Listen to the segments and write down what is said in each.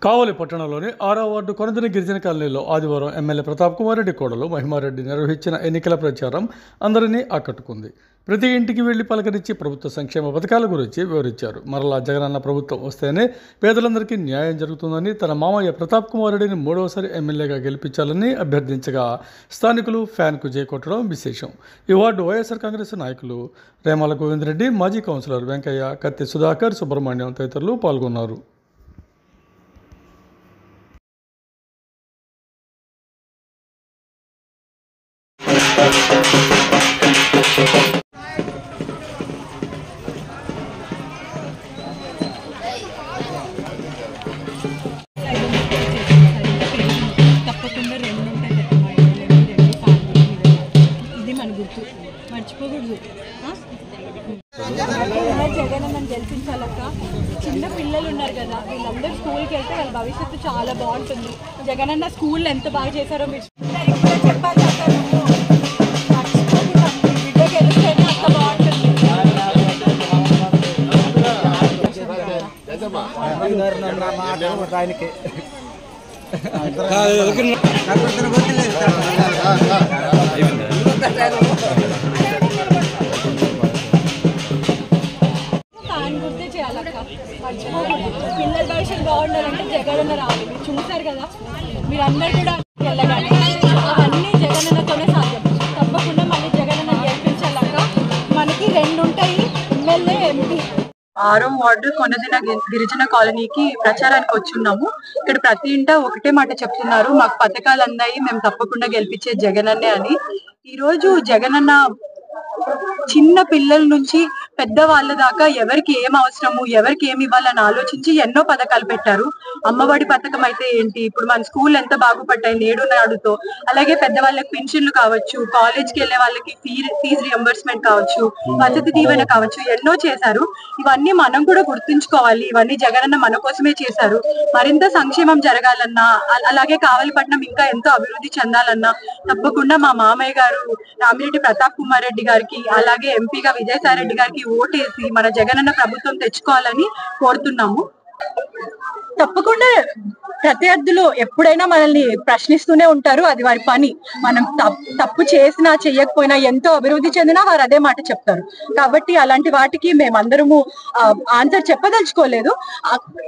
కావలి పట్టణంలోని 6వ వార్డు కొనదిన గిరిజన కాలనీలో ఆదివారం ఎమ్మెల్యే ప్రతాప్ కుమార్ రెడ్డి కోడలు మహిమారెడ్డి నిర్వహించిన ఎన్నికల ప్రచారం అందరినీ ఆకట్టుకుంది. ప్రతి ఇంటికి వెళ్లి పలకరించి ప్రభుత్వ సంక్షేమ పథకాల గురించి వివరించారు. మరలా జగనన్న ప్రభుత్వం వస్తేనే పేదలందరికీ న్యాయం జరుగుతుందని, తన మామయ్య ప్రతాప్ కుమార్ రెడ్డిని మూడవసారి ఎమ్మెల్యేగా గెలిపించాలని అభ్యర్థించగా స్థానికులు ఫ్యాన్కు చేకొట్టడం విశేషం. ఈ వార్డు వైఎస్ఆర్ కాంగ్రెస్ నాయకులు రేమాల గోవిందరెడ్డి, మాజీ కౌన్సిలర్ వెంకయ్య, కత్తి సుధాకర్, సుబ్రహ్మణ్యం తదితరులు పాల్గొన్నారు. ఇది మన గుర్తు, మర్చిపోకూడదు. జగనన్న గెలిపించాలక్క. చిన్న పిల్లలు ఉన్నారు కదా, వీళ్ళందరూ స్కూల్కి వెళ్తే వాళ్ళ భవిష్యత్తు చాలా బాగుంటుంది. జగనన్న స్కూల్లో ఎంత బాగా చేశారో మీరు చెప్పాలి అక్క. బిడ్డ గెలిస్తేనే అంత బాగుంటుంది. ఫ్యాన్ గుర్తే చేయాలక్క, మర్చిపోకూడదు. పిల్లల భవిష్యత్తు బాగుండాలంటే జగనన్న రావాలి. మీరు చూసారు కదా, మీరు అందరు కూడా వెళ్ళగానే అవన్నీ జగనన్నతోనే సాధ్యం. తప్పకుండా మళ్ళీ జగనన్న గెలిపించాలక్క. మనకి 2 ఉంటాయి, ఎమ్మెల్యే, ఎంపీ. 6వ వార్డు కొనదిన గిరిజన కాలనీకి ప్రచారానికి వచ్చున్నాము. ఇక్కడ ప్రతి ఇంట ఒకటే మాట చెప్తున్నారు, మాకు పథకాలు అందాయి, మేము తప్పకుండా గెలిపించే జగనన్నే అని. ఈ రోజు జగనన్న చిన్న పిల్లల నుంచి పెద్ద వాళ్ళ దాకా ఎవరికి ఏం అవసరము, ఎవరికి ఏమి ఇవ్వాలని ఆలోచించి ఎన్నో పథకాలు పెట్టారు. అమ్మఒడి పథకం అయితే ఏంటి, ఇప్పుడు మన స్కూల్ ఎంత బాగుపడ్డాయి నేడు నాడుతో. అలాగే పెద్దవాళ్ళకి పెన్షన్లు కావచ్చు, కాలేజ్కి వెళ్ళే వాళ్ళకి ఫీజు రియంబర్స్మెంట్ కావచ్చు, వసతి దీవెన కావచ్చు, ఎన్నో చేశారు. ఇవన్నీ మనం కూడా గుర్తుంచుకోవాలి. ఇవన్నీ జగనన్న మన కోసమే చేశారు. మరింత సంక్షేమం జరగాలన్నా, అలాగే కావలిపట్నం ఇంకా ఎంతో అభివృద్ధి చెందాలన్నా తప్పకుండా మా మామయ్య గారు రామిరెడ్డి ప్రతాప్ కుమార్ రెడ్డి గారికి, అలాగే ఎంపీగా విజయసాయి రెడ్డి గారికి ఓటేసి మన జగనన్న ప్రభుత్వం తెచ్చుకోవాలని కోరుతున్నాము. తప్పకుండా ప్రత్యర్థులు ఎప్పుడైనా మనల్ని ప్రశ్నిస్తూనే ఉంటారు, అది వారి పని. మనం తప్పు చేసినా చెయ్యకపోయినా, ఎంతో అభివృద్ధి చెందినా వారు అదే మాట చెప్తారు. కాబట్టి అలాంటి వాటికి మేమందరము ఆన్సర్ చెప్పదలుచుకోలేదు.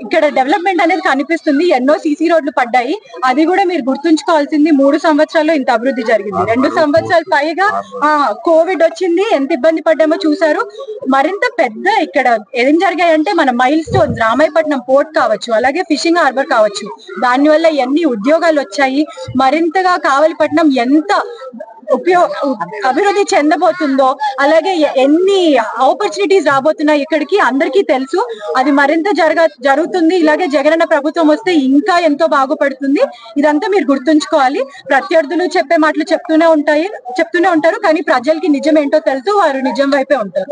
ఇక్కడ డెవలప్మెంట్ అనేది కనిపిస్తుంది, ఎన్నో సీసీ రోడ్లు పడ్డాయి. అది కూడా మీరు గుర్తుంచుకోవాల్సింది, 3 సంవత్సరాల్లో ఇంత అభివృద్ధి జరిగింది. 2 సంవత్సరాలు పైగా కోవిడ్ వచ్చింది, ఎంత ఇబ్బంది పడ్డామో చూసారు. మరింత పెద్ద ఇక్కడ ఏం జరిగాయంటే మన మైల్ స్టోన్స్, రామాయపట్నం పోర్ట్ కావచ్చు, అలాగే ఫిషింగ్ హార్బర్ కావచ్చు, దానివల్ల ఎన్ని ఉద్యోగాలు వచ్చాయి. మరింతగా కావలిపట్నం ఎంత అభివృద్ధి చెందబోతుందో, అలాగే ఎన్ని ఆపర్చునిటీస్ రాబోతున్నాయి ఇక్కడికి అందరికీ తెలుసు. అది మరింత జరుగుతుంది. ఇలాగే జగనన్న ప్రభుత్వం వస్తే ఇంకా ఎంతో బాగుపడుతుంది. ఇదంతా మీరు గుర్తుంచుకోవాలి. ప్రత్యర్థులు చెప్పే మాటలు చెప్తూనే ఉంటారు, కానీ ప్రజలకి నిజం ఏంటో తెలుసు, వారు నిజం వైపే ఉంటారు.